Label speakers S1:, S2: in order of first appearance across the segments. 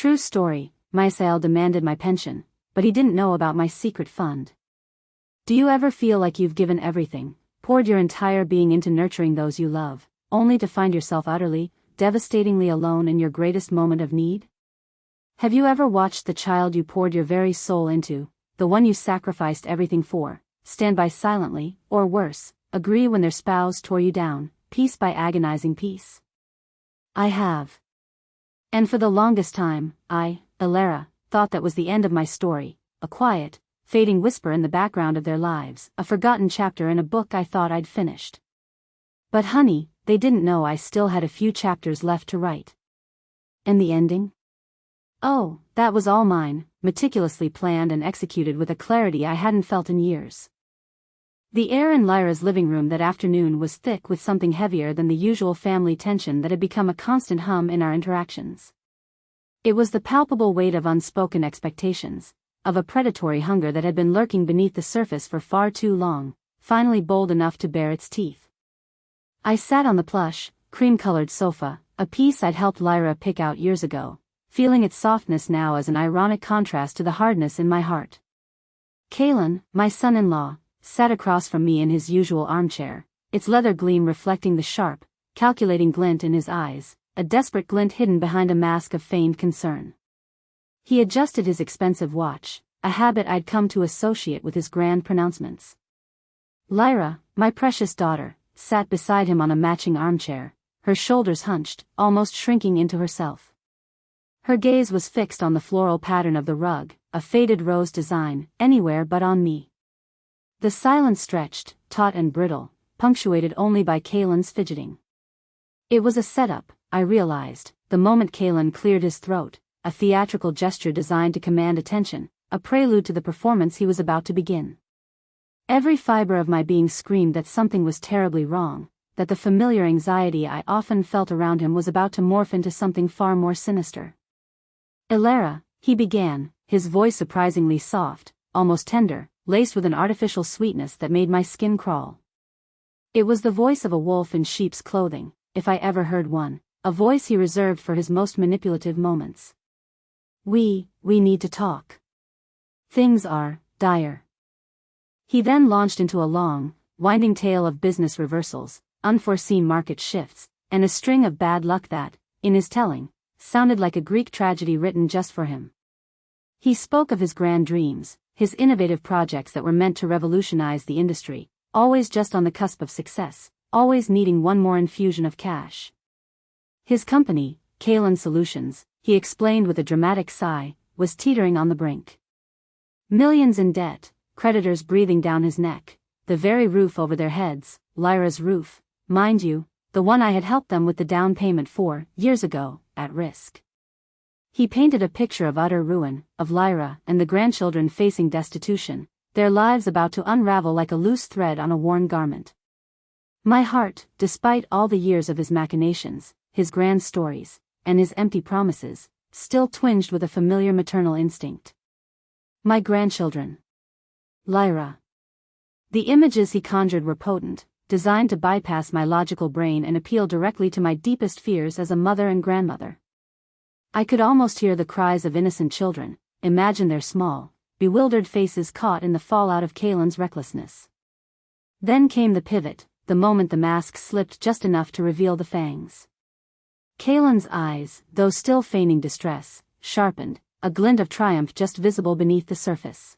S1: True story, my SIL demanded my pension, but he didn't know about my secret fund. Do you ever feel like you've given everything, poured your entire being into nurturing those you love, only to find yourself utterly, devastatingly alone in your greatest moment of need? Have you ever watched the child you poured your very soul into, the one you sacrificed everything for, stand by silently, or worse, agree when their spouse tore you down, piece by agonizing piece? I have. And for the longest time, I, Elara, thought that was the end of my story, a quiet, fading whisper in the background of their lives, a forgotten chapter in a book I thought I'd finished. But honey, they didn't know I still had a few chapters left to write. And the ending? Oh, that was all mine, meticulously planned and executed with a clarity I hadn't felt in years. The air in Lyra's living room that afternoon was thick with something heavier than the usual family tension that had become a constant hum in our interactions. It was the palpable weight of unspoken expectations, of a predatory hunger that had been lurking beneath the surface for far too long, finally bold enough to bare its teeth. I sat on the plush, cream-colored sofa, a piece I'd helped Lyra pick out years ago, feeling its softness now as an ironic contrast to the hardness in my heart. Kalen, my son-in-law, sat across from me in his usual armchair, its leather gleam reflecting the sharp, calculating glint in his eyes, a desperate glint hidden behind a mask of feigned concern. He adjusted his expensive watch, a habit I'd come to associate with his grand pronouncements. Lyra, my precious daughter, sat beside him on a matching armchair, her shoulders hunched, almost shrinking into herself. Her gaze was fixed on the floral pattern of the rug, a faded rose design, anywhere but on me. The silence stretched, taut and brittle, punctuated only by Kalen's fidgeting. It was a setup, I realized, the moment Kalen cleared his throat, a theatrical gesture designed to command attention, a prelude to the performance he was about to begin. Every fiber of my being screamed that something was terribly wrong, that the familiar anxiety I often felt around him was about to morph into something far more sinister. Elara, he began, his voice surprisingly soft, almost tender, laced with an artificial sweetness that made my skin crawl. It was the voice of a wolf in sheep's clothing, if I ever heard one, a voice he reserved for his most manipulative moments. We need to talk. Things are dire. He then launched into a long, winding tale of business reversals, unforeseen market shifts, and a string of bad luck that, in his telling, sounded like a Greek tragedy written just for him. He spoke of his grand dreams, his innovative projects that were meant to revolutionize the industry, always just on the cusp of success, always needing one more infusion of cash. His company, Kalen Solutions, he explained with a dramatic sigh, was teetering on the brink. Millions in debt, creditors breathing down his neck, the very roof over their heads, Lyra's roof, mind you, the one I had helped them with the down payment for, years ago, at risk. He painted a picture of utter ruin, of Lyra and the grandchildren facing destitution, their lives about to unravel like a loose thread on a worn garment. My heart, despite all the years of his machinations, his grand stories, and his empty promises, still twinged with a familiar maternal instinct. My grandchildren. Lyra. The images he conjured were potent, designed to bypass my logical brain and appeal directly to my deepest fears as a mother and grandmother. I could almost hear the cries of innocent children, imagine their small, bewildered faces caught in the fallout of Kalen's recklessness. Then came the pivot, the moment the mask slipped just enough to reveal the fangs. Kalen's eyes, though still feigning distress, sharpened, a glint of triumph just visible beneath the surface.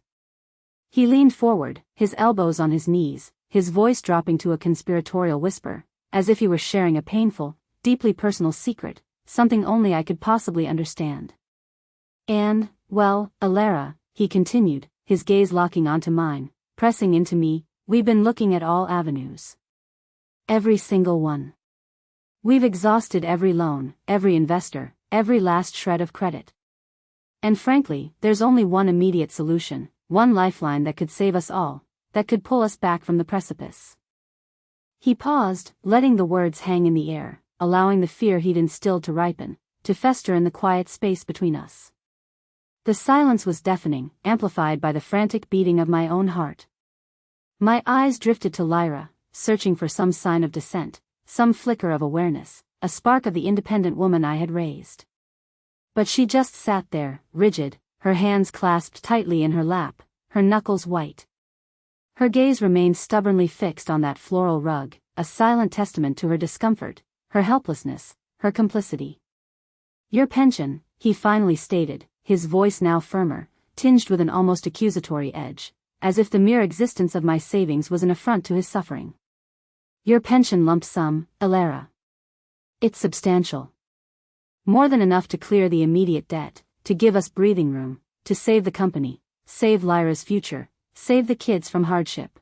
S1: He leaned forward, his elbows on his knees, his voice dropping to a conspiratorial whisper, as if he were sharing a painful, deeply personal secret, something only I could possibly understand. And, well, Elara, he continued, his gaze locking onto mine, pressing into me, we've been looking at all avenues. Every single one. We've exhausted every loan, every investor, every last shred of credit. And frankly, there's only one immediate solution, one lifeline that could save us all, that could pull us back from the precipice. He paused, letting the words hang in the air, allowing the fear he'd instilled to ripen, to fester in the quiet space between us. The silence was deafening, amplified by the frantic beating of my own heart. My eyes drifted to Lyra, searching for some sign of dissent, some flicker of awareness, a spark of the independent woman I had raised. But she just sat there, rigid, her hands clasped tightly in her lap, her knuckles white. Her gaze remained stubbornly fixed on that floral rug, a silent testament to her discomfort, her helplessness, her complicity. "Your pension," he finally stated, his voice now firmer, tinged with an almost accusatory edge, as if the mere existence of my savings was an affront to his suffering. "Your pension lump sum, Elara. It's substantial. More than enough to clear the immediate debt, to give us breathing room, to save the company, save Lyra's future, save the kids from hardship.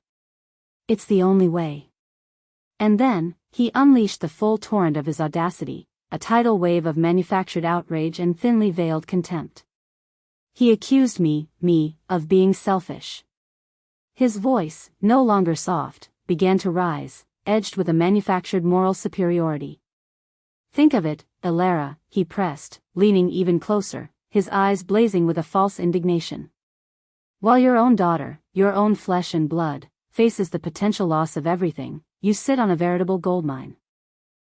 S1: It's the only way." And then, he unleashed the full torrent of his audacity, a tidal wave of manufactured outrage and thinly veiled contempt. He accused me, of being selfish. His voice, no longer soft, began to rise, edged with a manufactured moral superiority. "Think of it, Elara," he pressed, leaning even closer, his eyes blazing with a false indignation. "While your own daughter, your own flesh and blood, faces the potential loss of everything, you sit on a veritable goldmine.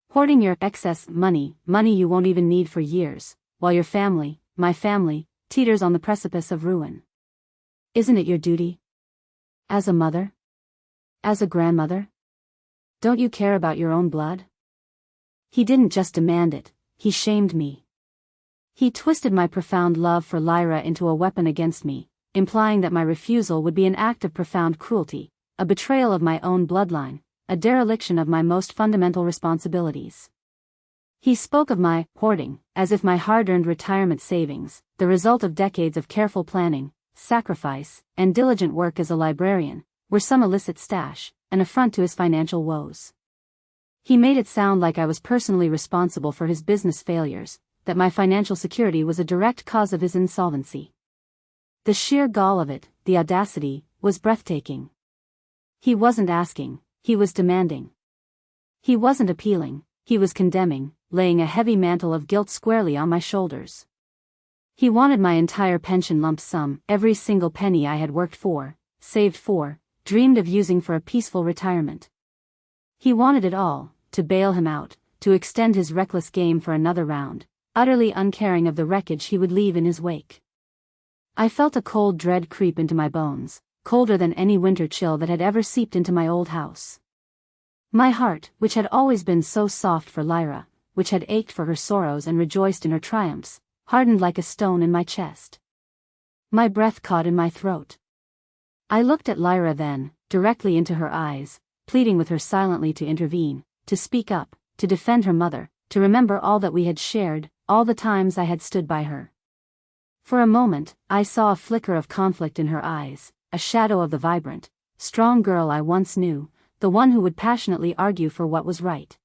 S1: Hoarding your excess money you won't even need for years, while your family, my family, teeters on the precipice of ruin. Isn't it your duty? As a mother? As a grandmother? Don't you care about your own blood?" He didn't just demand it, he shamed me. He twisted my profound love for Lyra into a weapon against me, implying that my refusal would be an act of profound cruelty, a betrayal of my own bloodline, a dereliction of my most fundamental responsibilities. He spoke of my hoarding, as if my hard-earned retirement savings, the result of decades of careful planning, sacrifice, and diligent work as a librarian, were some illicit stash, an affront to his financial woes. He made it sound like I was personally responsible for his business failures, that my financial security was a direct cause of his insolvency. The sheer gall of it, the audacity, was breathtaking. He wasn't asking, he was demanding. He wasn't appealing, he was condemning, laying a heavy mantle of guilt squarely on my shoulders. He wanted my entire pension lump sum, every single penny I had worked for, saved for, dreamed of using for a peaceful retirement. He wanted it all, to bail him out, to extend his reckless game for another round, utterly uncaring of the wreckage he would leave in his wake. I felt a cold dread creep into my bones, colder than any winter chill that had ever seeped into my old house. My heart, which had always been so soft for Lyra, which had ached for her sorrows and rejoiced in her triumphs, hardened like a stone in my chest. My breath caught in my throat. I looked at Lyra then, directly into her eyes, pleading with her silently to intervene, to speak up, to defend her mother, to remember all that we had shared, all the times I had stood by her. For a moment, I saw a flicker of conflict in her eyes, a shadow of the vibrant, strong girl I once knew, the one who would passionately argue for what was right.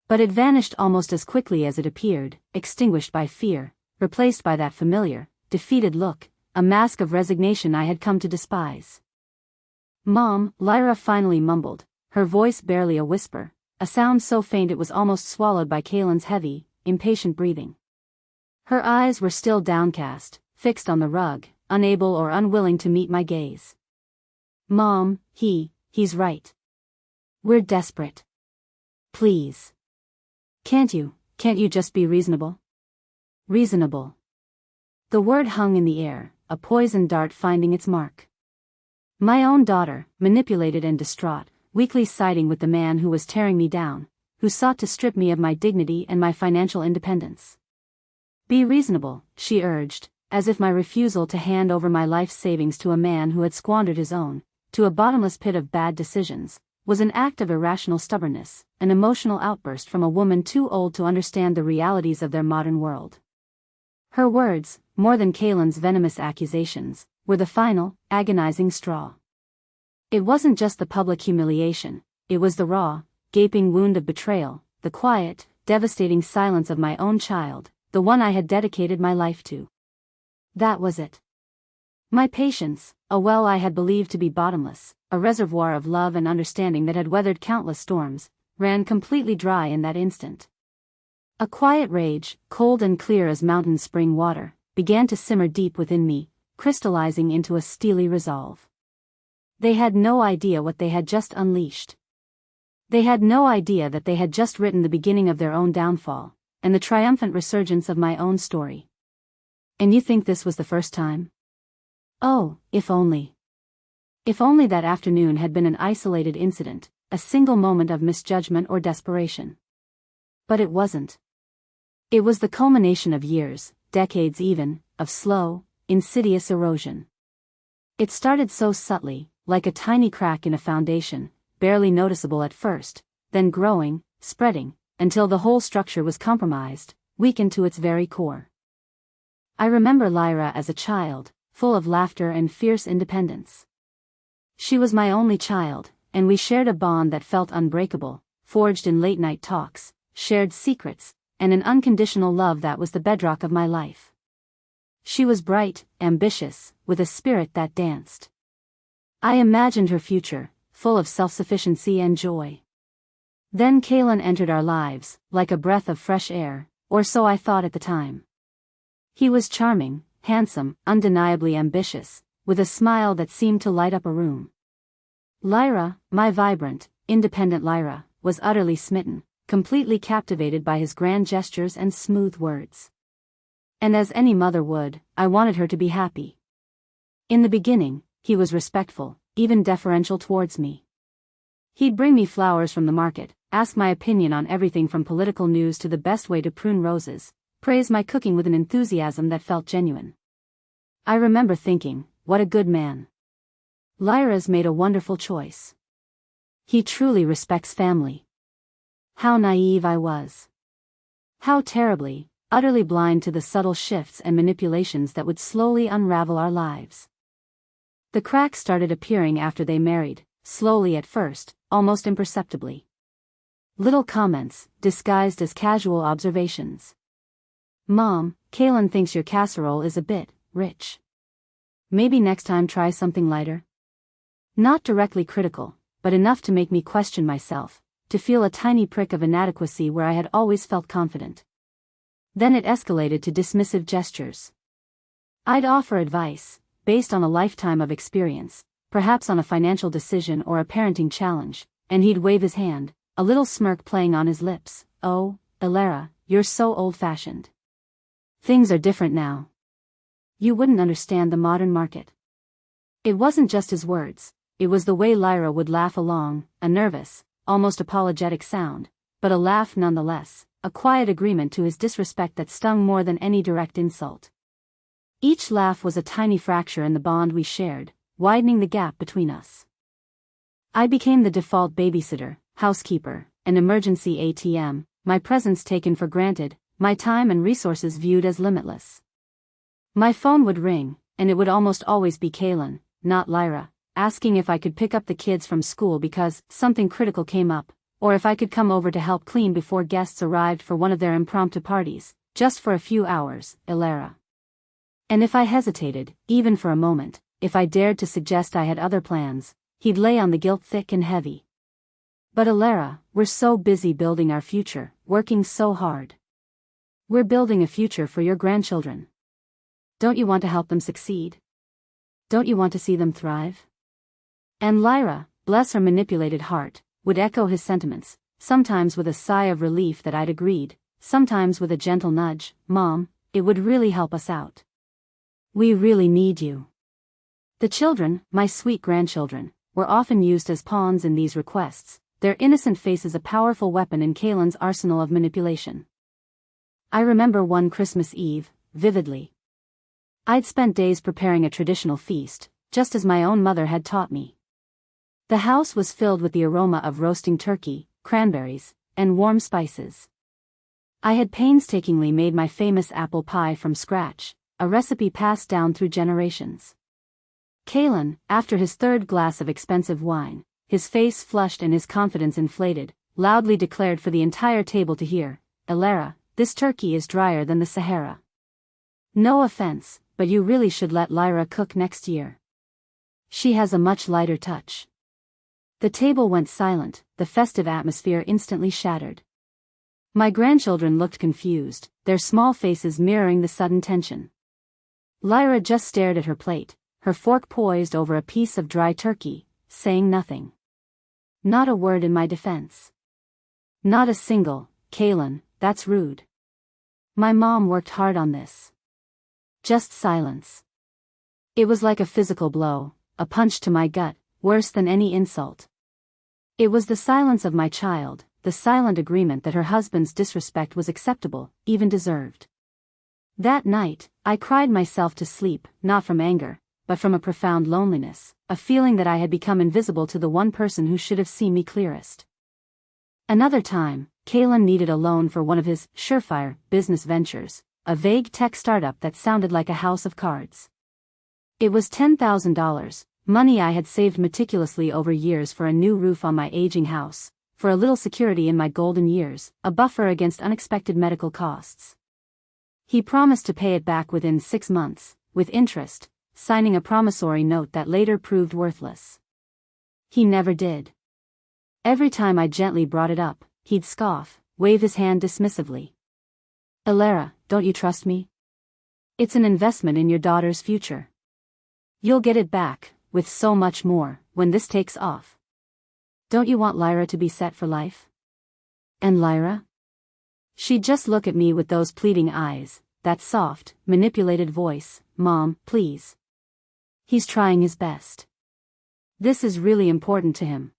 S1: But it vanished almost as quickly as it appeared, extinguished by fear, replaced by that familiar, defeated look, a mask of resignation I had come to despise. "Mom," Lyra finally mumbled, her voice barely a whisper, a sound so faint it was almost swallowed by Kaylin's heavy, impatient breathing. Her eyes were still downcast, fixed on the rug, unable or unwilling to meet my gaze. "Mom, he's right. We're desperate. Please. Can't you just be reasonable?" Reasonable. The word hung in the air, a poisoned dart finding its mark. My own daughter, manipulated and distraught, weakly siding with the man who was tearing me down, who sought to strip me of my dignity and my financial independence. "Be reasonable," she urged, as if my refusal to hand over my life savings to a man who had squandered his own, to a bottomless pit of bad decisions, was an act of irrational stubbornness, an emotional outburst from a woman too old to understand the realities of their modern world. Her words, more than Kaylin's venomous accusations, were the final, agonizing straw. It wasn't just the public humiliation, it was the raw, gaping wound of betrayal, the quiet, devastating silence of my own child, the one I had dedicated my life to. That was it. My patience, a well I had believed to be bottomless, a reservoir of love and understanding that had weathered countless storms, ran completely dry in that instant. A quiet rage, cold and clear as mountain spring water, began to simmer deep within me, crystallizing into a steely resolve. They had no idea what they had just unleashed. They had no idea that they had just written the beginning of their own downfall, and the triumphant resurgence of my own story. And you think this was the first time? Oh, if only. If only that afternoon had been an isolated incident, a single moment of misjudgment or desperation. But it wasn't. It was the culmination of years, decades even, of slow, insidious erosion. It started so subtly, like a tiny crack in a foundation, barely noticeable at first, then growing, spreading, until the whole structure was compromised, weakened to its very core. I remember Lyra as a child, full of laughter and fierce independence. She was my only child, and we shared a bond that felt unbreakable, forged in late-night talks, shared secrets, and an unconditional love that was the bedrock of my life. She was bright, ambitious, with a spirit that danced. I imagined her future, full of self-sufficiency and joy. Then Kalen entered our lives, like a breath of fresh air, or so I thought at the time. He was charming, handsome, undeniably ambitious, with a smile that seemed to light up a room. Lyra, my vibrant, independent Lyra, was utterly smitten, completely captivated by his grand gestures and smooth words. And as any mother would, I wanted her to be happy. In the beginning, he was respectful, even deferential towards me. He'd bring me flowers from the market, ask my opinion on everything from political news to the best way to prune roses, praise my cooking with an enthusiasm that felt genuine. I remember thinking, what a good man. Lyra's made a wonderful choice. He truly respects family. How naive I was. How terribly, utterly blind to the subtle shifts and manipulations that would slowly unravel our lives. The cracks started appearing after they married, slowly at first, almost imperceptibly. Little comments, disguised as casual observations. Mom, Kalen thinks your casserole is a bit rich. Maybe next time try something lighter? Not directly critical, but enough to make me question myself, to feel a tiny prick of inadequacy where I had always felt confident. Then it escalated to dismissive gestures. I'd offer advice, based on a lifetime of experience, perhaps on a financial decision or a parenting challenge, and he'd wave his hand, a little smirk playing on his lips. Oh, Elara, you're so old-fashioned. Things are different now. You wouldn't understand the modern market. It wasn't just his words, it was the way Lyra would laugh along, a nervous, almost apologetic sound, but a laugh nonetheless, a quiet agreement to his disrespect that stung more than any direct insult. Each laugh was a tiny fracture in the bond we shared, widening the gap between us. I became the default babysitter, housekeeper, an emergency ATM, my presence taken for granted, my time and resources viewed as limitless. My phone would ring, and it would almost always be Kalen, not Lyra, asking if I could pick up the kids from school because something critical came up, or if I could come over to help clean before guests arrived for one of their impromptu parties, just for a few hours, Elara. And if I hesitated, even for a moment, if I dared to suggest I had other plans, he'd lay on the guilt thick and heavy. But Elara, we're so busy building our future, working so hard. We're building a future for your grandchildren. Don't you want to help them succeed? Don't you want to see them thrive? And Lyra, bless her manipulated heart, would echo his sentiments, sometimes with a sigh of relief that I'd agreed, sometimes with a gentle nudge, Mom, it would really help us out. We really need you. The children, my sweet grandchildren, were often used as pawns in these requests, their innocent faces a powerful weapon in Kalen's arsenal of manipulation. I remember one Christmas Eve, vividly. I'd spent days preparing a traditional feast, just as my own mother had taught me. The house was filled with the aroma of roasting turkey, cranberries, and warm spices. I had painstakingly made my famous apple pie from scratch, a recipe passed down through generations. Kalen, after his third glass of expensive wine, his face flushed and his confidence inflated, loudly declared for the entire table to hear, Elara, this turkey is drier than the Sahara. No offense, but you really should let Lyra cook next year. She has a much lighter touch. The table went silent, the festive atmosphere instantly shattered. My grandchildren looked confused, their small faces mirroring the sudden tension. Lyra just stared at her plate, her fork poised over a piece of dry turkey, saying nothing. Not a word in my defense. Not a single, Kalen, that's rude. My mom worked hard on this. Just silence. It was like a physical blow, a punch to my gut, worse than any insult. It was the silence of my child, the silent agreement that her husband's disrespect was acceptable, even deserved. That night, I cried myself to sleep, not from anger, but from a profound loneliness, a feeling that I had become invisible to the one person who should have seen me clearest. Another time, Kalen needed a loan for one of his surefire business ventures, a vague tech startup that sounded like a house of cards. It was $10,000, money I had saved meticulously over years for a new roof on my aging house, for a little security in my golden years, a buffer against unexpected medical costs. He promised to pay it back within 6 months, with interest, signing a promissory note that later proved worthless. He never did. Every time I gently brought it up, he'd scoff, wave his hand dismissively. "Alara, don't you trust me? It's an investment in your daughter's future. You'll get it back, with so much more, when this takes off. Don't you want Lyra to be set for life?" And Lyra? She'd just look at me with those pleading eyes, that soft, manipulated voice, "Mom, please. He's trying his best. This is really important to him."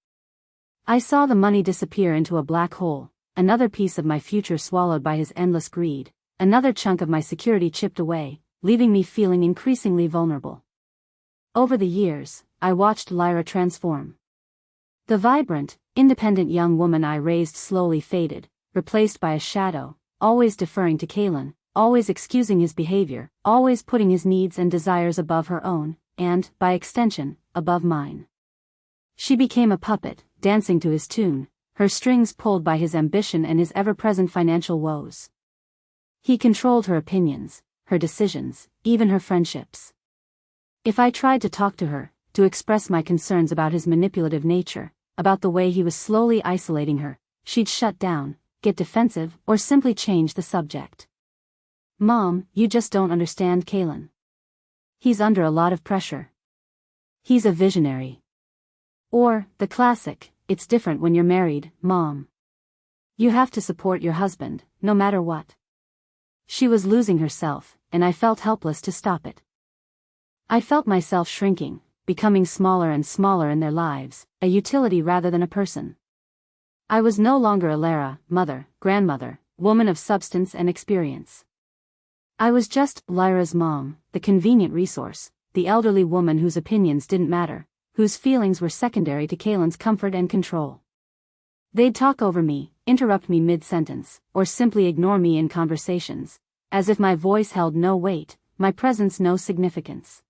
S1: I saw the money disappear into a black hole, another piece of my future swallowed by his endless greed, another chunk of my security chipped away, leaving me feeling increasingly vulnerable. Over the years, I watched Lyra transform. The vibrant, independent young woman I raised slowly faded, replaced by a shadow, always deferring to Kalen, always excusing his behavior, always putting his needs and desires above her own, and, by extension, above mine. She became a puppet, dancing to his tune, her strings pulled by his ambition and his ever-present financial woes. He controlled her opinions, her decisions, even her friendships. If I tried to talk to her, to express my concerns about his manipulative nature, about the way he was slowly isolating her, she'd shut down, get defensive, or simply change the subject. "Mom, you just don't understand Kalen. He's under a lot of pressure. He's a visionary." Or, the classic, "It's different when you're married, Mom. You have to support your husband, no matter what." She was losing herself, and I felt helpless to stop it. I felt myself shrinking, becoming smaller and smaller in their lives, a utility rather than a person. I was no longer Alara, mother, grandmother, woman of substance and experience. I was just Lyra's mom, the convenient resource, the elderly woman whose opinions didn't matter, whose feelings were secondary to Kalen's comfort and control. They'd talk over me, interrupt me mid-sentence, or simply ignore me in conversations, as if my voice held no weight, my presence no significance.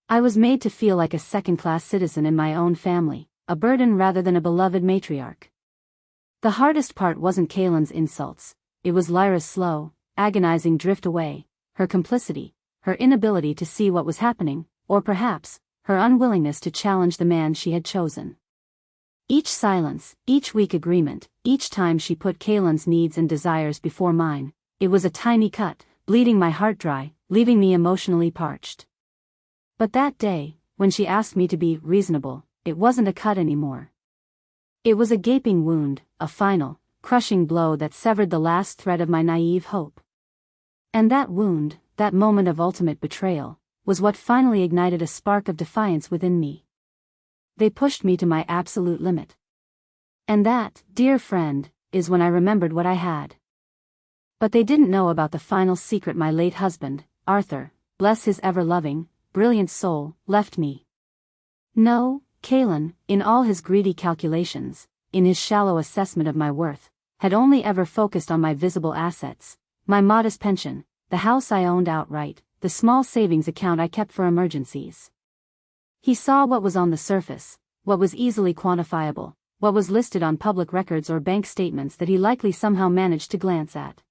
S1: I was made to feel like a second-class citizen in my own family, a burden rather than a beloved matriarch. The hardest part wasn't Kalen's insults, it was Lyra's slow, agonizing drift away, her complicity, her inability to see what was happening, or perhaps, her unwillingness to challenge the man she had chosen. Each silence, each weak agreement, each time she put Kalen's needs and desires before mine, it was a tiny cut, bleeding my heart dry, leaving me emotionally parched. But that day, when she asked me to be reasonable, it wasn't a cut anymore. It was a gaping wound, a final, crushing blow that severed the last thread of my naive hope. And that wound, that moment of ultimate betrayal, was what finally ignited a spark of defiance within me. They pushed me to my absolute limit. And that, dear friend, is when I remembered what I had. But they didn't know about the final secret my late husband, Arthur, bless his ever-loving, brilliant soul, left me. No, Kalen, in all his greedy calculations, in his shallow assessment of my worth, had only ever focused on my visible assets, my modest pension, the house I owned outright, the small savings account I kept for emergencies. He saw what was on the surface, what was easily quantifiable, what was listed on public records or bank statements that he likely somehow managed to glance at.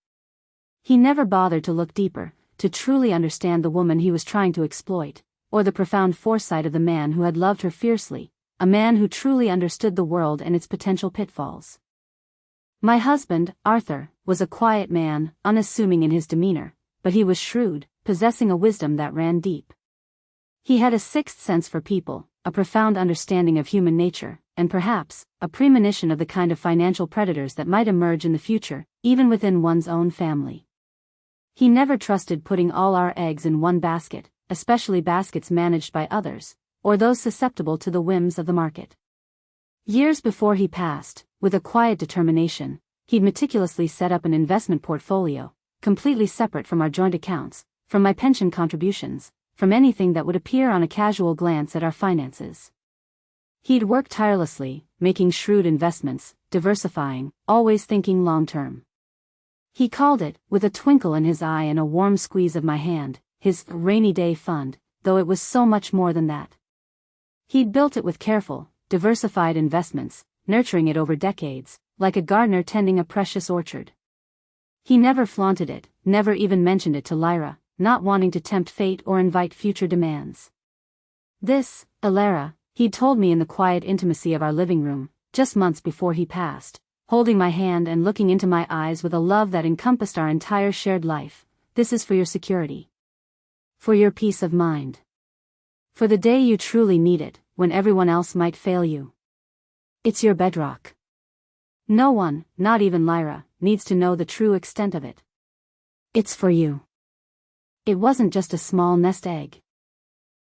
S1: He never bothered to look deeper, to truly understand the woman he was trying to exploit, or the profound foresight of the man who had loved her fiercely, a man who truly understood the world and its potential pitfalls. My husband, Arthur, was a quiet man, unassuming in his demeanor, but he was shrewd, possessing a wisdom that ran deep. He had a sixth sense for people, a profound understanding of human nature, and perhaps, a premonition of the kind of financial predators that might emerge in the future, even within one's own family. He never trusted putting all our eggs in one basket, especially baskets managed by others, or those susceptible to the whims of the market. Years before he passed, with a quiet determination, he'd meticulously set up an investment portfolio, completely separate from our joint accounts, from my pension contributions, from anything that would appear on a casual glance at our finances. He'd worked tirelessly, making shrewd investments, diversifying, always thinking long-term. He called it, with a twinkle in his eye and a warm squeeze of my hand, his rainy day fund, though it was so much more than that. He'd built it with careful, diversified investments, nurturing it over decades, like a gardener tending a precious orchard. He never flaunted it, never even mentioned it to Lyra, not wanting to tempt fate or invite future demands. This, Elara, he'd told me in the quiet intimacy of our living room, just months before he passed, holding my hand and looking into my eyes with a love that encompassed our entire shared life. This is for your security. For your peace of mind. For the day you truly need it, when everyone else might fail you. It's your bedrock. No one, not even Lyra, needs to know the true extent of it. It's for you. It wasn't just a small nest egg.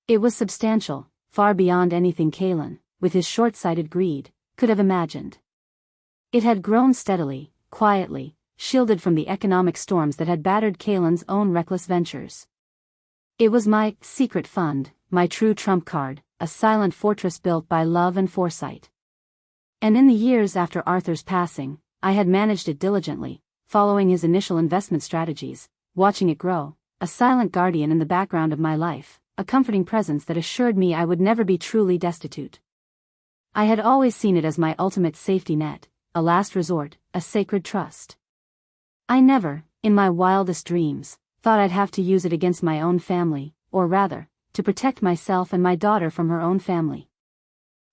S1: It was substantial, far beyond anything Kalen, with his short-sighted greed, could have imagined. It had grown steadily, quietly, shielded from the economic storms that had battered Kalen's own reckless ventures. It was my secret fund, my true trump card, a silent fortress built by love and foresight. And in the years after Arthur's passing, I had managed it diligently, following his initial investment strategies, watching it grow, a silent guardian in the background of my life, a comforting presence that assured me I would never be truly destitute. I had always seen it as my ultimate safety net, a last resort, a sacred trust. I never, in my wildest dreams, thought I'd have to use it against my own family, or rather, to protect myself and my daughter from her own family.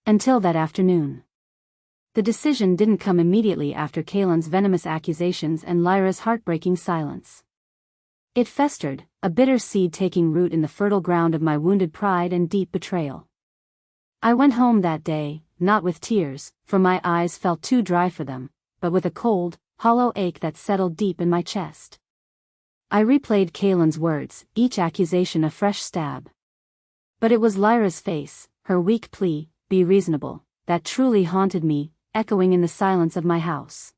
S1: Until that afternoon. The decision didn't come immediately after Kalen's venomous accusations and Lyra's heartbreaking silence. It festered, a bitter seed taking root in the fertile ground of my wounded pride and deep betrayal. I went home that day, not with tears, for my eyes felt too dry for them, but with a cold, hollow ache that settled deep in my chest. I replayed Kalen's words, each accusation a fresh stab. But it was Lyra's face, her weak plea, be reasonable, that truly haunted me, echoing in the silence of my house.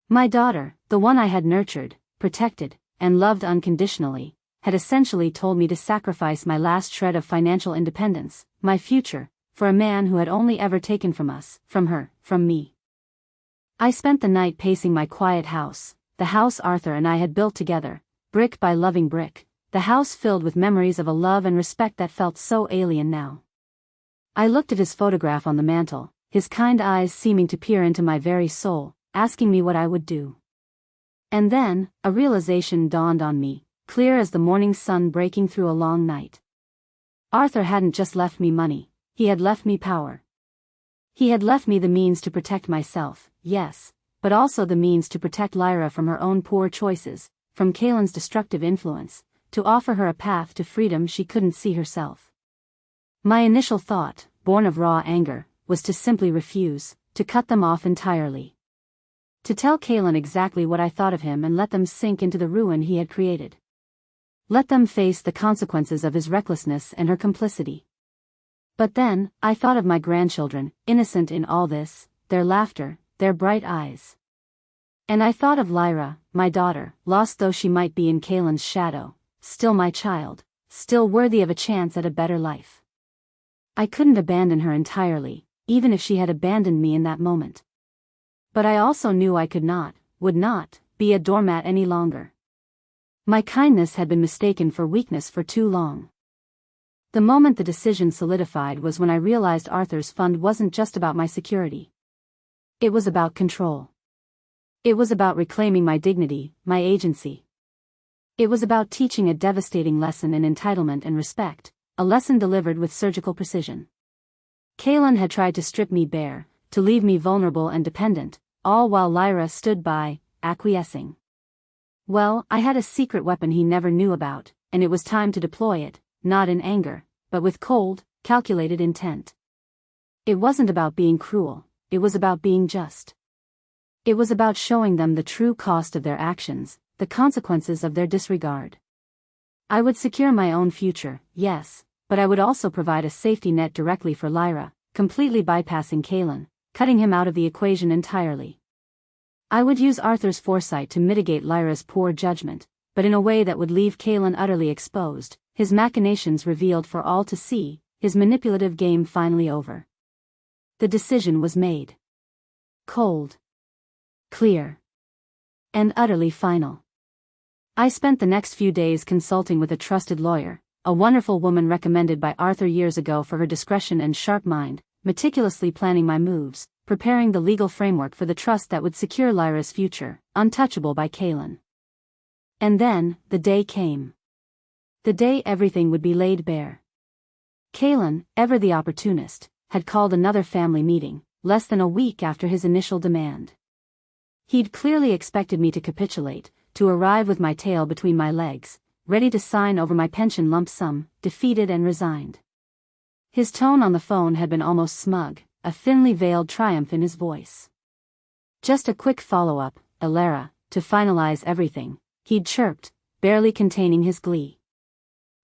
S1: My daughter, the one I had nurtured, protected, and loved unconditionally, had essentially told me to sacrifice my last shred of financial independence, my future, for a man who had only ever taken from us, from her, from me. I spent the night pacing my quiet house, the house Arthur and I had built together, brick by loving brick, the house filled with memories of a love and respect that felt so alien now. I looked at his photograph on the mantel, his kind eyes seeming to peer into my very soul, asking me what I would do. And then, a realization dawned on me, clear as the morning sun breaking through a long night. Arthur hadn't just left me money. He had left me power. He had left me the means to protect myself, yes, but also the means to protect Lyra from her own poor choices, from Kalen's destructive influence, to offer her a path to freedom she couldn't see herself. My initial thought, born of raw anger, was to simply refuse, to cut them off entirely. To tell Kalen exactly what I thought of him and let them sink into the ruin he had created. Let them face the consequences of his recklessness and her complicity. But then, I thought of my grandchildren, innocent in all this, their laughter, their bright eyes. And I thought of Lyra, my daughter, lost though she might be in Kalen's shadow, still my child, still worthy of a chance at a better life. I couldn't abandon her entirely, even if she had abandoned me in that moment. But I also knew I could not, would not, be a doormat any longer. My kindness had been mistaken for weakness for too long. The moment the decision solidified was when I realized Arthur's fund wasn't just about my security. It was about control. It was about reclaiming my dignity, my agency. It was about teaching a devastating lesson in entitlement and respect, a lesson delivered with surgical precision. Kalen had tried to strip me bare, to leave me vulnerable and dependent, all while Lyra stood by, acquiescing. Well, I had a secret weapon he never knew about, and it was time to deploy it, not in anger, but with cold, calculated intent. It wasn't about being cruel, it was about being just. It was about showing them the true cost of their actions, the consequences of their disregard. I would secure my own future, yes, but I would also provide a safety net directly for Lyra, completely bypassing Kalen, cutting him out of the equation entirely. I would use Arthur's foresight to mitigate Lyra's poor judgment, but in a way that would leave Kalen utterly exposed, his machinations revealed for all to see, his manipulative game finally over. The decision was made. Cold. Clear. And utterly final. I spent the next few days consulting with a trusted lawyer, a wonderful woman recommended by Arthur years ago for her discretion and sharp mind, meticulously planning my moves, preparing the legal framework for the trust that would secure Lyra's future, untouchable by Kalen. And then, the day came. The day everything would be laid bare. Kalen, ever the opportunist, had called another family meeting, less than a week after his initial demand. He'd clearly expected me to capitulate, to arrive with my tail between my legs, ready to sign over my pension lump sum, defeated and resigned. His tone on the phone had been almost smug, a thinly veiled triumph in his voice. Just a quick follow-up, Elara, to finalize everything, he'd chirped, barely containing his glee.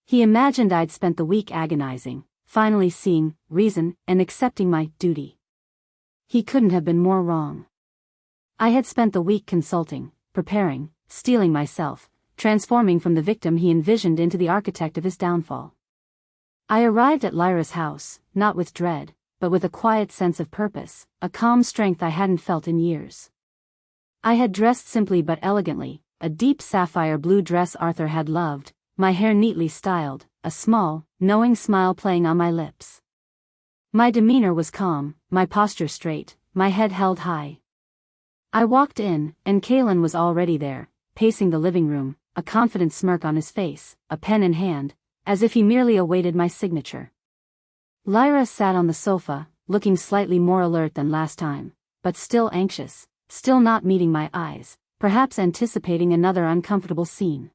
S1: He imagined I'd spent the week agonizing, finally seeing reason and accepting my duty. He couldn't have been more wrong. I had spent the week consulting, preparing, steeling myself, transforming from the victim he envisioned into the architect of his downfall. I arrived at Lyra's house, not with dread, but with a quiet sense of purpose, a calm strength I hadn't felt in years. I had dressed simply but elegantly, a deep sapphire blue dress Arthur had loved, my hair neatly styled, a small, knowing smile playing on my lips. My demeanor was calm, my posture straight, my head held high. I walked in, and Kalen was already there, pacing the living room, a confident smirk on his face, a pen in hand, as if he merely awaited my signature. Lyra sat on the sofa, looking slightly more alert than last time, but still anxious, still not meeting my eyes, perhaps anticipating another uncomfortable scene.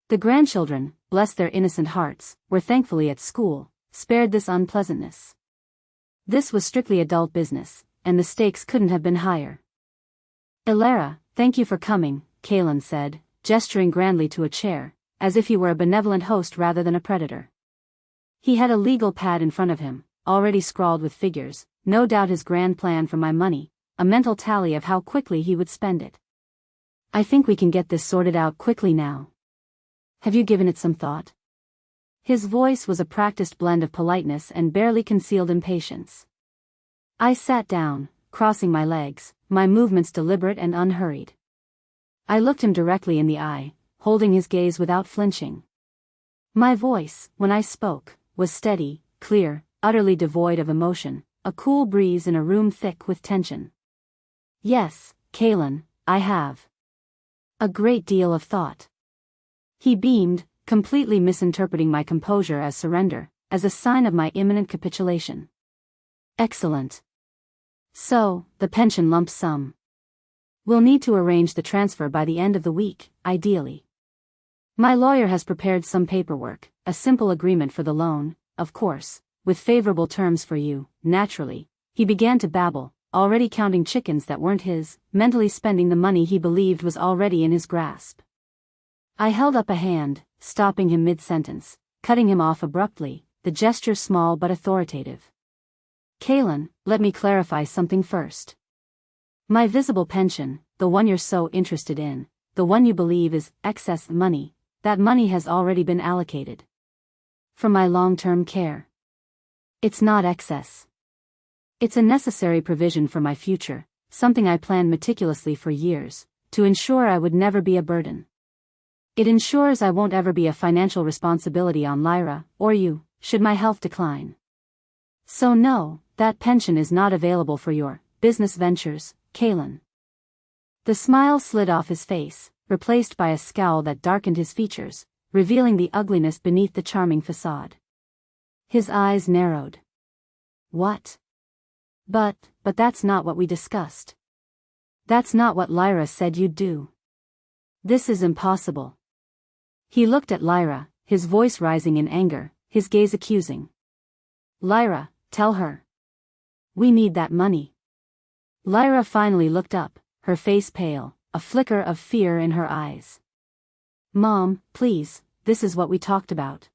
S1: The grandchildren, bless their innocent hearts, were thankfully at school, spared this unpleasantness. This was strictly adult business, and the stakes couldn't have been higher. Elara, thank you for coming, Kalen said, gesturing grandly to a chair, as if he were a benevolent host rather than a predator. He had a legal pad in front of him, already scrawled with figures, no doubt his grand plan for my money, a mental tally of how quickly he would spend it. I think we can get this sorted out quickly now. Have you given it some thought? His voice was a practiced blend of politeness and barely concealed impatience. I sat down, crossing my legs, my movements deliberate and unhurried. I looked him directly in the eye, holding his gaze without flinching. My voice, when I spoke, was steady, clear, utterly devoid of emotion, a cool breeze in a room thick with tension. Yes, Kalen, I have. A great deal of thought. He beamed, completely misinterpreting my composure as surrender, as a sign of my imminent capitulation. Excellent. So, the pension lump sum. We'll need to arrange the transfer by the end of the week, ideally. My lawyer has prepared some paperwork, a simple agreement for the loan, of course, with favorable terms for you, naturally. He began to babble, already counting chickens that weren't his, mentally spending the money he believed was already in his grasp. I held up a hand, stopping him mid-sentence, cutting him off abruptly, the gesture small but authoritative. Kalen, let me clarify something first. My visible pension, the one you're so interested in, the one you believe is excess money, that money has already been allocated. For my long-term care. It's not excess. It's a necessary provision for my future, something I planned meticulously for years, to ensure I would never be a burden. It ensures I won't ever be a financial responsibility on Lyra, or you, should my health decline. So no, that pension is not available for your business ventures, Kalen. The smile slid off his face, replaced by a scowl that darkened his features, revealing the ugliness beneath the charming facade. His eyes narrowed. What? But that's not what we discussed. That's not what Lyra said you'd do. This is impossible. He looked at Lyra, his voice rising in anger, his gaze accusing. Lyra, tell her. We need that money. Lyra finally looked up, her face pale, a flicker of fear in her eyes. "Mom, please, this is what we talked about.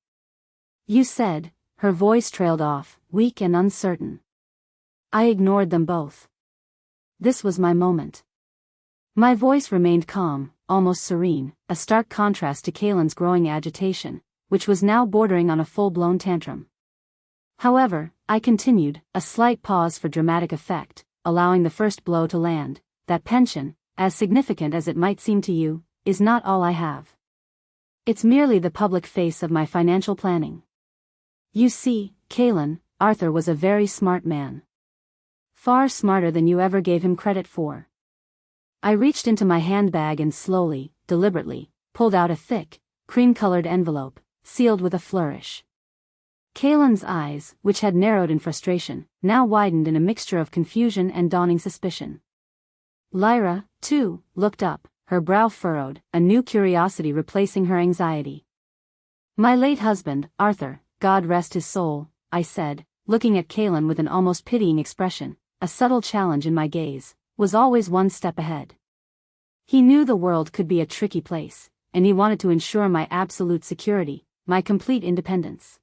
S1: You said," her voice trailed off, weak and uncertain. I ignored them both. This was my moment. My voice remained calm, almost serene, a stark contrast to Kaylin's growing agitation, which was now bordering on a full-blown tantrum. However, I continued, a slight pause for dramatic effect, allowing the first blow to land. That pension, as significant as it might seem to you, is not all I have. It's merely the public face of my financial planning. You see, Kaylin, Arthur was a very smart man. Far smarter than you ever gave him credit for. I reached into my handbag and slowly, deliberately, pulled out a thick, cream-colored envelope, sealed with a flourish. Kaylin's eyes, which had narrowed in frustration, now widened in a mixture of confusion and dawning suspicion. Lyra, too, looked up, her brow furrowed, a new curiosity replacing her anxiety. "My late husband, Arthur, God rest his soul," I said, looking at Kaylin with an almost pitying expression, a subtle challenge in my gaze, was always one step ahead. He knew the world could be a tricky place, and he wanted to ensure my absolute security, my complete independence.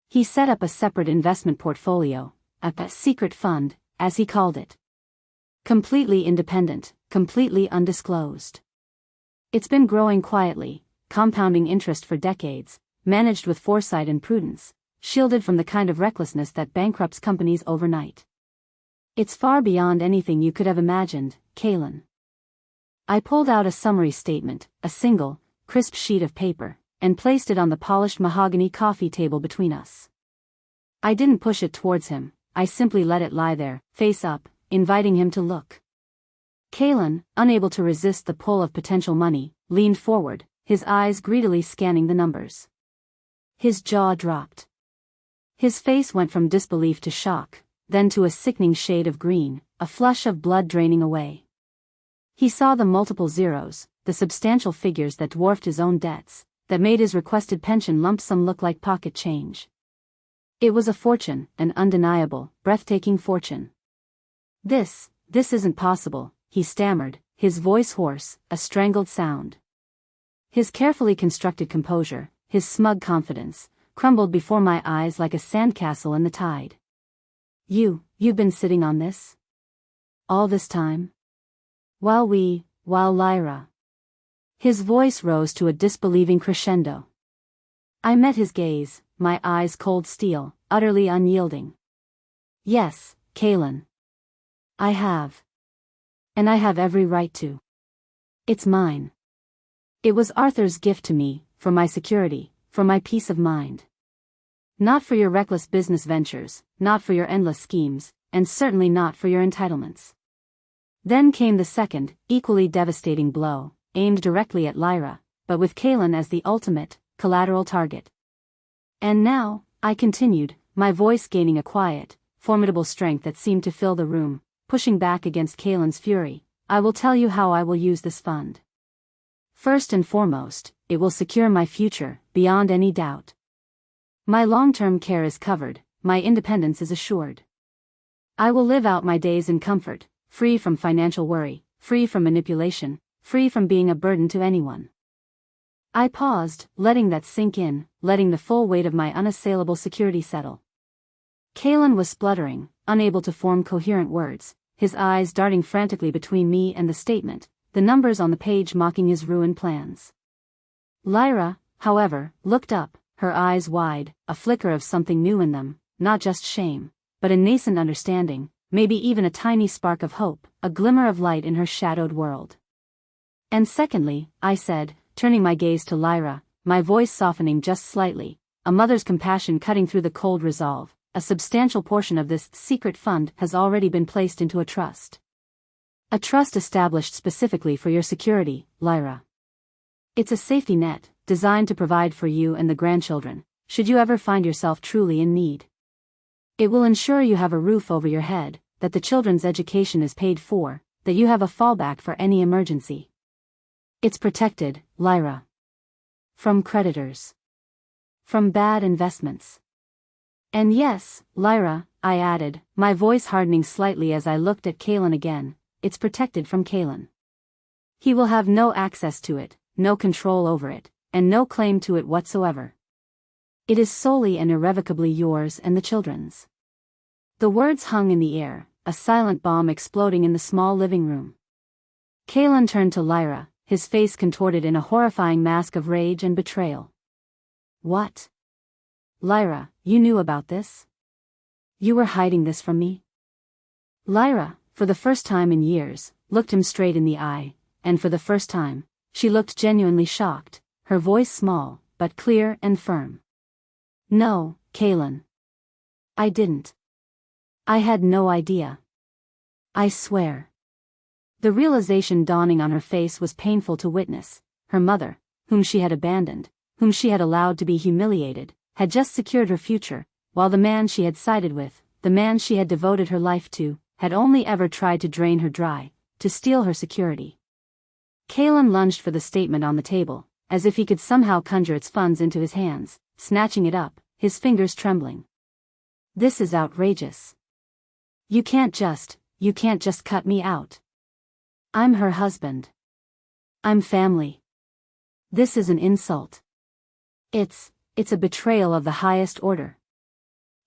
S1: He set up a separate investment portfolio, a secret fund, as he called it. Completely independent, completely undisclosed. It's been growing quietly, compounding interest for decades, managed with foresight and prudence, shielded from the kind of recklessness that bankrupts companies overnight. It's far beyond anything you could have imagined, Kaylin. I pulled out a summary statement, a single, crisp sheet of paper, and placed it on the polished mahogany coffee table between us. I didn't push it towards him, I simply let it lie there, face up, inviting him to look. Kaylin, unable to resist the pull of potential money, leaned forward, his eyes greedily scanning the numbers. His jaw dropped. His face went from disbelief to shock, then to a sickening shade of green, a flush of blood draining away. He saw the multiple zeros, the substantial figures that dwarfed his own debts, that made his requested pension lump sum look like pocket change. It was a fortune, an undeniable, breathtaking fortune. This isn't possible," he stammered, his voice hoarse, a strangled sound. His carefully constructed composure, his smug confidence, crumbled before my eyes like a sandcastle in the tide. You've been sitting on this? All this time? While Lyra." His voice rose to a disbelieving crescendo. I met his gaze, my eyes cold steel, utterly unyielding. "Yes, Kaylin. I have. And I have every right to. It's mine. It was Arthur's gift to me, for my security, for my peace of mind. Not for your reckless business ventures, not for your endless schemes, and certainly not for your entitlements." Then came the second, equally devastating blow, aimed directly at Lyra, but with Kaylin as the ultimate, collateral target. "And now," I continued, my voice gaining a quiet, formidable strength that seemed to fill the room, pushing back against Kaylin's fury, "I will tell you how I will use this fund. First and foremost, it will secure my future, beyond any doubt. My long-term care is covered, my independence is assured. I will live out my days in comfort, free from financial worry, free from manipulation, free from being a burden to anyone." I paused, letting that sink in, letting the full weight of my unassailable security settle. Kaylin was spluttering, unable to form coherent words, his eyes darting frantically between me and the statement, the numbers on the page mocking his ruined plans. Lyra, however, looked up, her eyes wide, a flicker of something new in them, not just shame, but a nascent understanding, maybe even a tiny spark of hope, a glimmer of light in her shadowed world. "And secondly," I said, turning my gaze to Lyra, my voice softening just slightly, a mother's compassion cutting through the cold resolve, "a substantial portion of this secret fund has already been placed into a trust. A trust established specifically for your security, Lyra. It's a safety net, designed to provide for you and the grandchildren, should you ever find yourself truly in need. It will ensure you have a roof over your head, that the children's education is paid for, that you have a fallback for any emergency. It's protected, Lyra. From creditors. From bad investments. And yes, Lyra," I added, my voice hardening slightly as I looked at Kaylin again, "it's protected from Kaylin. He will have no access to it, no control over it, and no claim to it whatsoever. It is solely and irrevocably yours and the children's. The words hung in the air, a silent bomb exploding in the small living room. Kalen turned to Lyra, his face contorted in a horrifying mask of rage and betrayal. What? Lyra, you knew about this? You were hiding this from me? Lyra, for the first time in years, looked him straight in the eye, and for the first time, she looked genuinely shocked, her voice small, but clear and firm. No, Kalen. I didn't. I had no idea. I swear. The realization dawning on her face was painful to witness. Her mother, whom she had abandoned, whom she had allowed to be humiliated, had just secured her future, while the man she had sided with, the man she had devoted her life to, had only ever tried to drain her dry, to steal her security. Kalen lunged for the statement on the table, as if he could somehow conjure its funds into his hands, snatching it up, his fingers trembling. This is outrageous. You can't just cut me out. I'm her husband. I'm family. This is an insult. It's a betrayal of the highest order.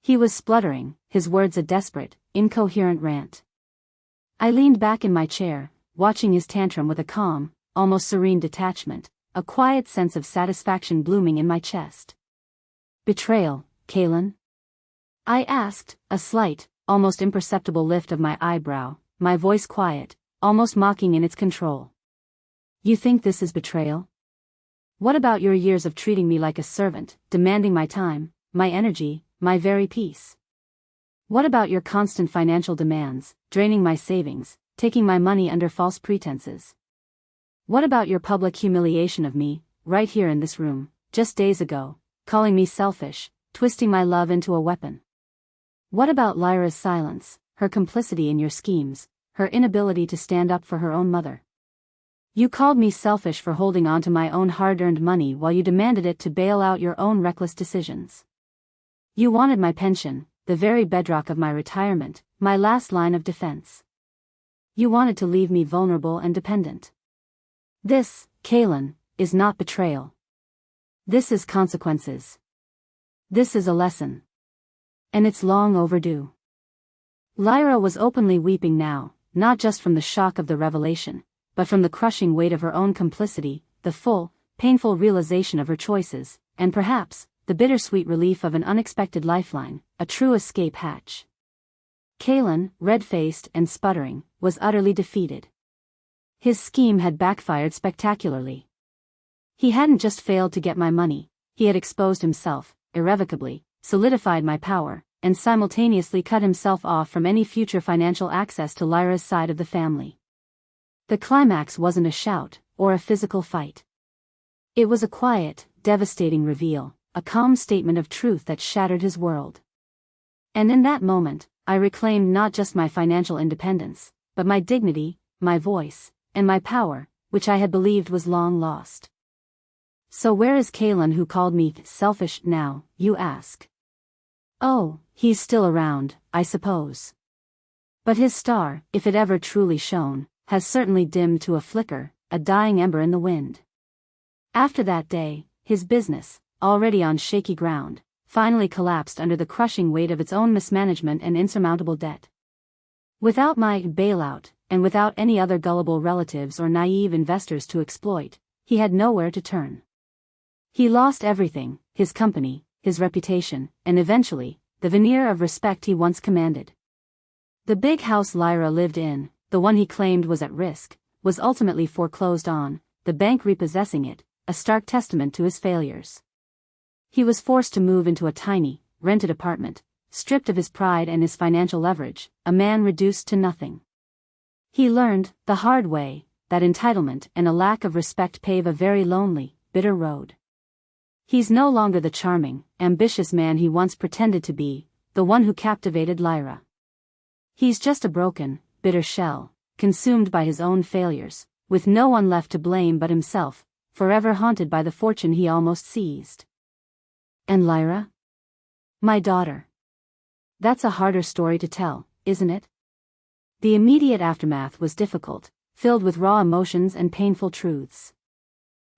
S1: He was spluttering, his words a desperate, incoherent rant. I leaned back in my chair, watching his tantrum with a calm, almost serene detachment, a quiet sense of satisfaction blooming in my chest. Betrayal, Kalen? I asked, a slight, almost imperceptible lift of my eyebrow, my voice quiet, almost mocking in its control. You think this is betrayal? What about your years of treating me like a servant, demanding my time, my energy, my very peace? What about your constant financial demands, draining my savings, taking my money under false pretenses? What about your public humiliation of me, right here in this room, just days ago, calling me selfish, twisting my love into a weapon? What about Lyra's silence, her complicity in your schemes, her inability to stand up for her own mother? You called me selfish for holding on to my own hard-earned money while you demanded it to bail out your own reckless decisions. You wanted my pension, the very bedrock of my retirement, my last line of defense. You wanted to leave me vulnerable and dependent. This, Kalen, is not betrayal. This is consequences. This is a lesson. And it's long overdue. Lyra was openly weeping now, not just from the shock of the revelation, but from the crushing weight of her own complicity, the full, painful realization of her choices, and perhaps, the bittersweet relief of an unexpected lifeline, a true escape hatch. Kalen, red-faced and sputtering, was utterly defeated. His scheme had backfired spectacularly. He hadn't just failed to get my money, he had exposed himself, irrevocably, solidified my power, and simultaneously cut himself off from any future financial access to Lyra's side of the family. The climax wasn't a shout, or a physical fight. It was a quiet, devastating reveal, a calm statement of truth that shattered his world. And in that moment, I reclaimed not just my financial independence, but my dignity, my voice, and my power, which I had believed was long lost. So where is Kalen who called me selfish now, you ask? Oh, he's still around, I suppose. But his star, if it ever truly shone, has certainly dimmed to a flicker, a dying ember in the wind. After that day, his business, already on shaky ground, finally collapsed under the crushing weight of its own mismanagement and insurmountable debt. Without my bailout, and without any other gullible relatives or naive investors to exploit, he had nowhere to turn. He lost everything, his company, his reputation, and eventually, the veneer of respect he once commanded. The big house Lyra lived in, the one he claimed was at risk, was ultimately foreclosed on, the bank repossessing it, a stark testament to his failures. He was forced to move into a tiny, rented apartment, stripped of his pride and his financial leverage, a man reduced to nothing. He learned, the hard way, that entitlement and a lack of respect pave a very lonely, bitter road. He's no longer the charming, ambitious man he once pretended to be, the one who captivated Lyra. He's just a broken, bitter shell, consumed by his own failures, with no one left to blame but himself, forever haunted by the fortune he almost seized. And Lyra? My daughter. That's a harder story to tell, isn't it? The immediate aftermath was difficult, filled with raw emotions and painful truths.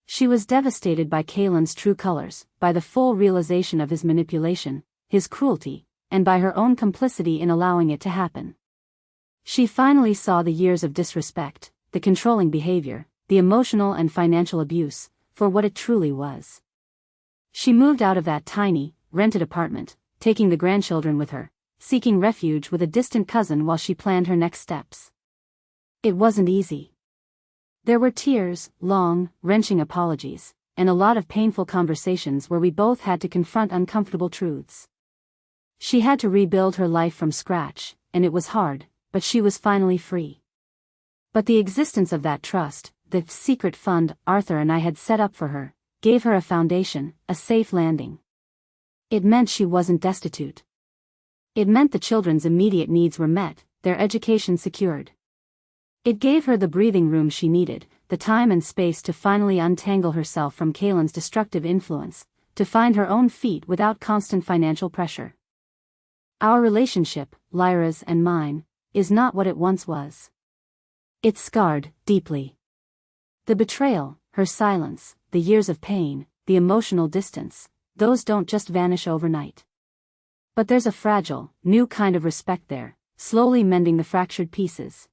S1: She was devastated by Kalen's true colors, by the full realization of his manipulation, his cruelty, and by her own complicity in allowing it to happen. She finally saw the years of disrespect, the controlling behavior, the emotional and financial abuse, for what it truly was. She moved out of that tiny, rented apartment, taking the grandchildren with her, seeking refuge with a distant cousin while she planned her next steps. It wasn't easy. There were tears, long, wrenching apologies, and a lot of painful conversations where we both had to confront uncomfortable truths. She had to rebuild her life from scratch, and it was hard, but she was finally free. But the existence of that trust, the secret fund Arthur and I had set up for her, gave her a foundation, a safe landing. It meant she wasn't destitute. It meant the children's immediate needs were met, their education secured. It gave her the breathing room she needed, the time and space to finally untangle herself from Kalen's destructive influence, to find her own feet without constant financial pressure. Our relationship, Lyra's and mine, is not what it once was. It's scarred, deeply. The betrayal, her silence, the years of pain, the emotional distance, those don't just vanish overnight. But there's a fragile, new kind of respect there, slowly mending the fractured pieces.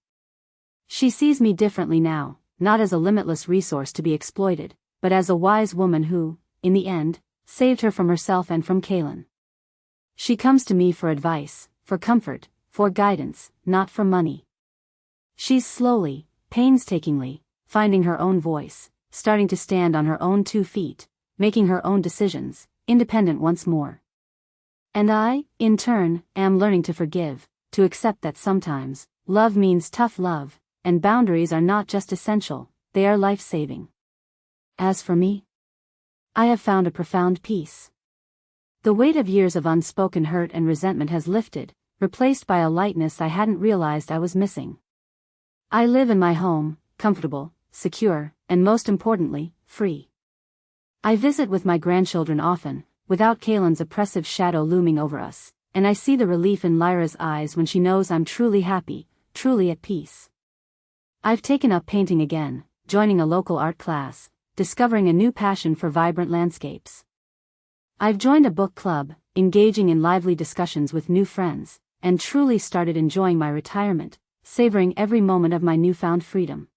S1: She sees me differently now, not as a limitless resource to be exploited, but as a wise woman who, in the end, saved her from herself and from Kalen. She comes to me for advice, for comfort, for guidance, not for money. She's slowly, painstakingly, finding her own voice, starting to stand on her own 2 feet, making her own decisions, independent once more. And I, in turn, am learning to forgive, to accept that sometimes, love means tough love, and boundaries are not just essential, they are life-saving. As for me, I have found a profound peace. The weight of years of unspoken hurt and resentment has lifted, replaced by a lightness I hadn't realized I was missing. I live in my home, comfortable, secure, and most importantly, free. I visit with my grandchildren often, without Kalen's oppressive shadow looming over us, and I see the relief in Lyra's eyes when she knows I'm truly happy, truly at peace. I've taken up painting again, joining a local art class, discovering a new passion for vibrant landscapes. I've joined a book club, engaging in lively discussions with new friends, and truly started enjoying my retirement, savoring every moment of my newfound freedom.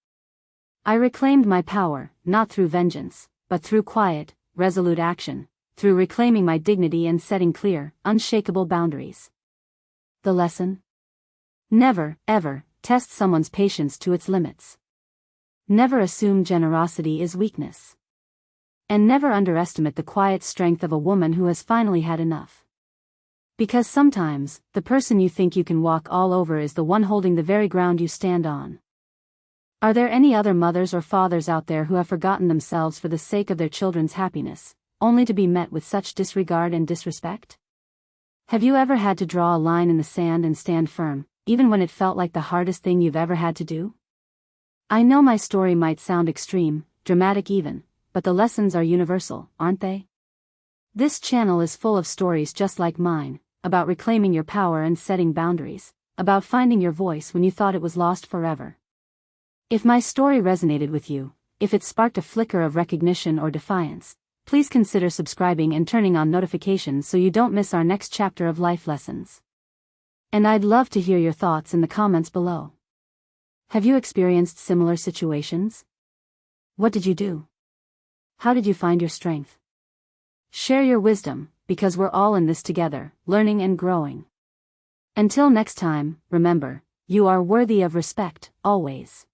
S1: I reclaimed my power, not through vengeance, but through quiet, resolute action, through reclaiming my dignity and setting clear, unshakable boundaries. The lesson? Never, ever, test someone's patience to its limits. Never assume generosity is weakness. And never underestimate the quiet strength of a woman who has finally had enough. Because sometimes, the person you think you can walk all over is the one holding the very ground you stand on. Are there any other mothers or fathers out there who have forgotten themselves for the sake of their children's happiness, only to be met with such disregard and disrespect? Have you ever had to draw a line in the sand and stand firm, even when it felt like the hardest thing you've ever had to do? I know my story might sound extreme, dramatic even, but the lessons are universal, aren't they? This channel is full of stories just like mine, about reclaiming your power and setting boundaries, about finding your voice when you thought it was lost forever. If my story resonated with you, if it sparked a flicker of recognition or defiance, please consider subscribing and turning on notifications so you don't miss our next chapter of life lessons. And I'd love to hear your thoughts in the comments below. Have you experienced similar situations? What did you do? How did you find your strength? Share your wisdom, because we're all in this together, learning and growing. Until next time, remember, you are worthy of respect, always.